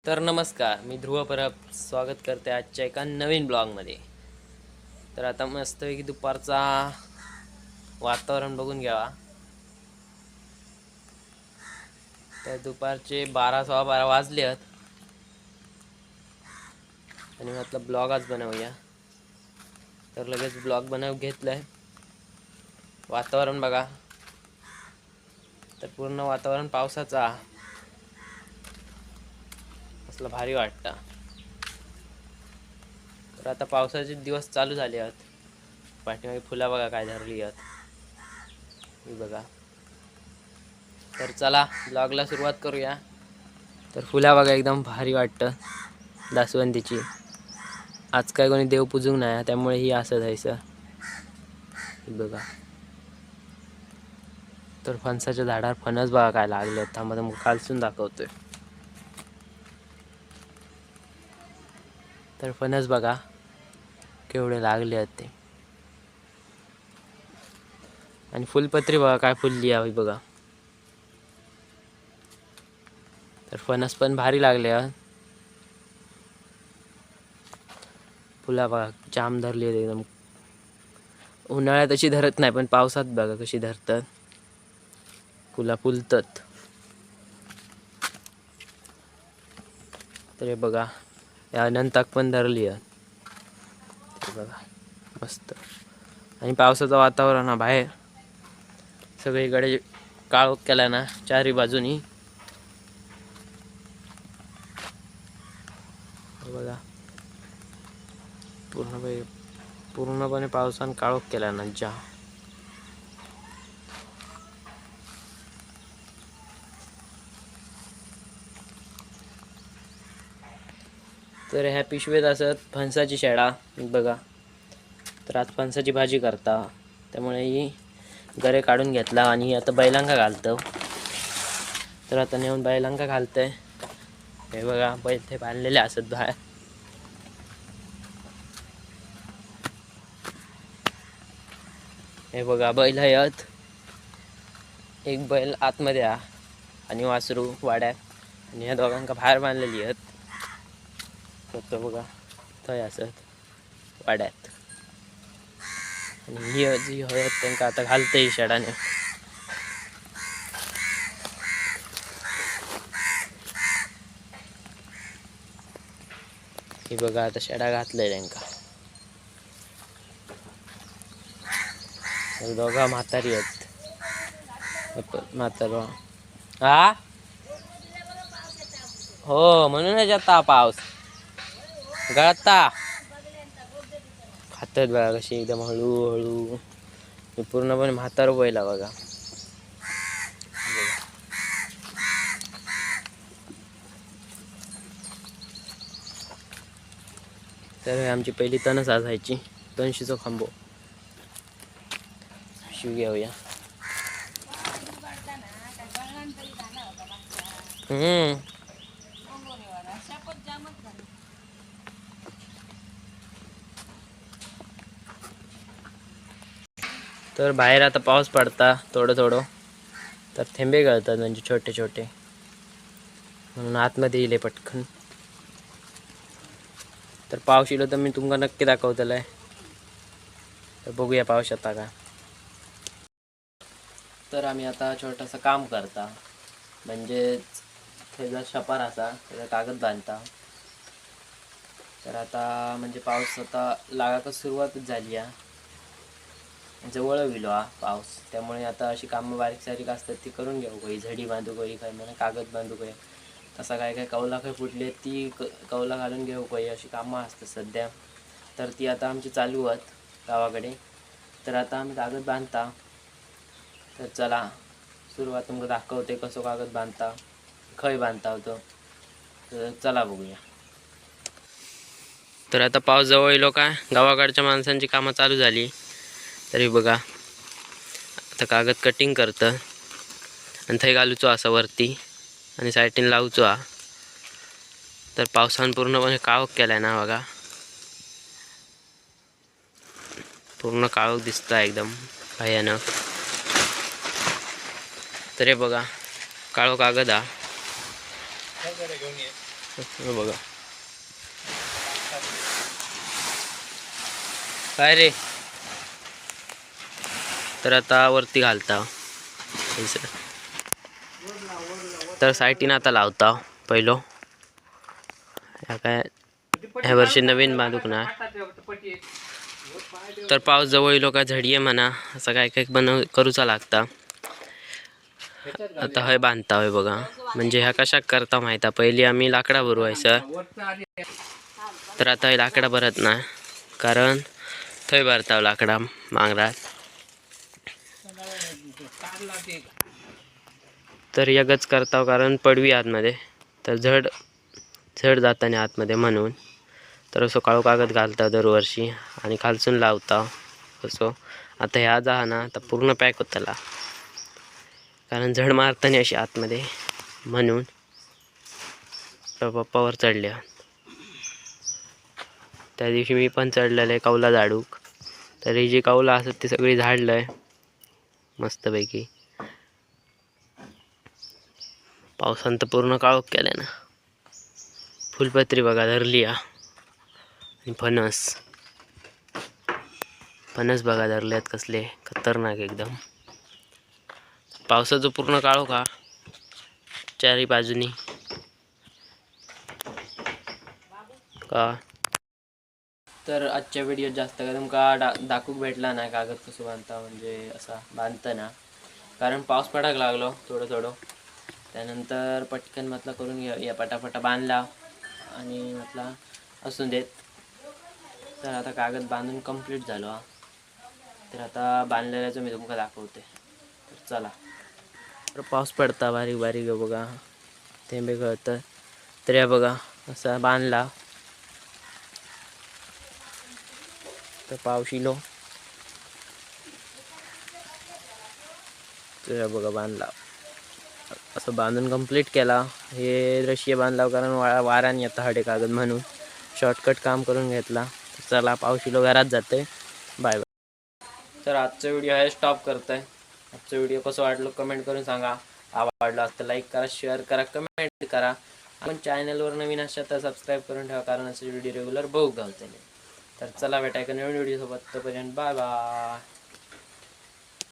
तर नमस्कार, मी ध्रुव परब स्वागत करते आजच्या एका नवीन ब्लॉगमध्ये. तर आता मस्तपैकी दुपारचा वातावरण बघून घ्यावा. तर दुपारचे 12 सव्वा 12 वाजले आहेत आणि म्हटलं ब्लॉग आज बनवूया. तर लगेच ब्लॉग बनवून घेतलंय. वातावरण बघा, तर पूर्ण वातावरण पावसाचा. असलं भारी वाटतं. तर आता पावसाचे दिवस चालू झाले आहेत. पाठीमागे फुलं बघा काय धरली आहेत, ही बघा. तर चला ब्लॉगला सुरुवात करूया. तर फुला बघा एकदम भारी वाटतं दासवंतीची. आज काय कोणी देव पूजूक नाही, त्यामुळे ही असं जायचं. बघा, तर फणसाच्या झाडावर फणस बघा काय लागले. थांबा मग खालसून दाखवतोय. तर फणस बघा केवढे लागले आहेत ते. आणि फुलपत्री बघा काय फुलली आहे बघा. तर फणस पण भारी लागले. फुला बघा जाम धरली आहेत एकदम. उन्हाळ्यात अशी धरत नाही, पण पावसात बघा कशी धरतात. फुला फुलतात. तर हे बघा, या अनंताक पण धरली आहे. ते बघा मस्त. आणि पावसाचं वातावरण हा बाहेर सगळीकडे काळोख केला ना चारी बाजूनी. बघा पूर्णपणे पावसानं काळोख केला ना जा. तर ह्या पिशवेत असत फणसाची शेडा बघा. तर आज फणसाची भाजी करता, त्यामुळे ही गरे काढून घेतला आणि ही आता बैलांका घालतो. तर आता नेऊन बैलांका घालतंय. हे बघा बैल ते बांधलेले असत बाहेर. हे बघा बैल आहेत. एक बैल आतमध्ये आणि वासरू वाड्यात, आणि ह्या दोघांका बाहेर बांधलेली आहेत. तर बघा थंय असत वाड्यात. आणि ही जी हळद त्यांना आता घालतंय शेडाने. ही बघा आता शेडा घातलंय त्यांका. दोघा म्हातारी आहेत. म्हातारा हा हो, म्हणूनच आता पाऊस गळता. खातात बघा कशी एकदम हळूहळू. पूर्णपणे म्हातार बैला बघा. तर आमची पहिली तणस असायची, तणशीचो खांबो. शिव घेऊया. तर बाहेर आता पाऊस पडता थोडं थोडं. तर थेंबे गळतात म्हणजे छोटे छोटे, म्हणून आतमध्ये येईल पटकन. तर पाऊस येलो तर मी तुमका नक्की दाखवतलंय. तर बघूया पाऊस येता का. तर आम्ही आता छोटंसं काम करता, म्हणजेच त्याचा छपार असा त्याचा कागद बांधता. तर आता म्हणजे पाऊस आता लागायला सुरुवातच झाली आहे. जवळ विलो हा पाऊस, त्यामुळे आता अशी कामं बारीक सारीक असतात ती करून घेऊ. काही झडी बांधू, काही काय म्हणा कागद बांधू, काही तसा काय काय कौला काही फुटली ती कौला घालून घेऊ, काही अशी कामं असतात सध्या. तर ती आता आमची चालू आहेत गावाकडे. तर आता आम्ही कागद बांधता. तर चला सुरुवात तुमका दाखवते कसं कागद बांधता, खय बांधता होतं. तर चला बघूया. तर आता पाऊस जवळ येलो का गावाकडच्या माणसांची कामं चालू झाली. तरी बघा आता कागद कटिंग करतं आणि थंय घालूचो असा वरती आणि साईडीन लावचो हा. तर पावसानं पूर्णपणे काळोख केलाय ना बघा. पूर्ण काळोख दिसता एकदम भयानक. तर हे बघा काळो कागद हा. हे बघा काय रे. तर आता वरती घालता तर साईटीनं आता लावता पहिलो. ह्या काय ह्या वर्षी नवीन बांधूक ना. तर पाऊस जवळ येलो का झडिये म्हणा असं काय काय करूचा लागता. आता हय बांधता होय बघा. म्हणजे ह्या कशाक करता माहिता, पहिली आम्ही लाकडा भरवायचं. तर आता हे लाकडा भरत नाही कारण थंय भरता लाकडा मांगरात. तर यगच करता कारण पडवी आतमध्ये तर झड जाताना आतमध्ये म्हणून. तर असं काळो कागद घालता दरवर्षी आणि खालसून लावता असो. आता ह्या जा ना तर पूर्ण पॅक होताला कारण झड मारताना अशी आतमध्ये म्हणून. पप्पावर चढल्या त्या दिवशी मी पण चढलेलं आहे कौला झाडूक. तर ही जी कौला असत ती सगळी झाडलंय मस्तपैकी. पावसान तर पूर्ण काळोख केलाय ना. फुलपत्री बघा धरली आणि फणस बघा धरल्यात कसले खतरनाक एकदम. पावसाचं पूर्ण काळो का चारी बाजूनी का. तर आजच्या व्हिडिओत जास्त काय तुमका दाखवूक भेटला नाही कागद कसं बांधता म्हणजे असा बांधताना. कारण पाऊस पडायला लागलो थोडं त्यानंतर पटकन म्हटलं करून या पटापटा बांधला आणि म्हटलं असून देत. तर आता कागद बांधून कंप्लीट झालो. तर आता बांधलेल्याचं मी तुमका दाखवते. तर चला. तर पाऊस पडता बारीक बारीक बघा थेंबे गळतं. तर या बघा असा बांधला तर पाऊस इलो तर बघा बांधला असं बांधून कंप्लीट केला. हे रशिया बांधला कारण वाऱ्याने येता हडे कागद म्हणून शॉर्टकट काम करून घेतला. तर चला पाऊस इलो घरात जाते. Bye bye. तर आजचा व्हिडिओ हे स्टॉप करतोय. आजचा व्हिडिओ कसं वाटलं कमेंट करून सांगा. आवडला तर लाईक करा, शेअर करा, कमेंट करा. आपण चॅनलवर नवीन असाल तर सबस्क्राईब करून ठेवा कारण असे व्हिडिओ रेग्युलर बघू घालते. तर चला भेटाय का नवीन व्हिडिओ सोबत. तोपर्यंत बाय बाय.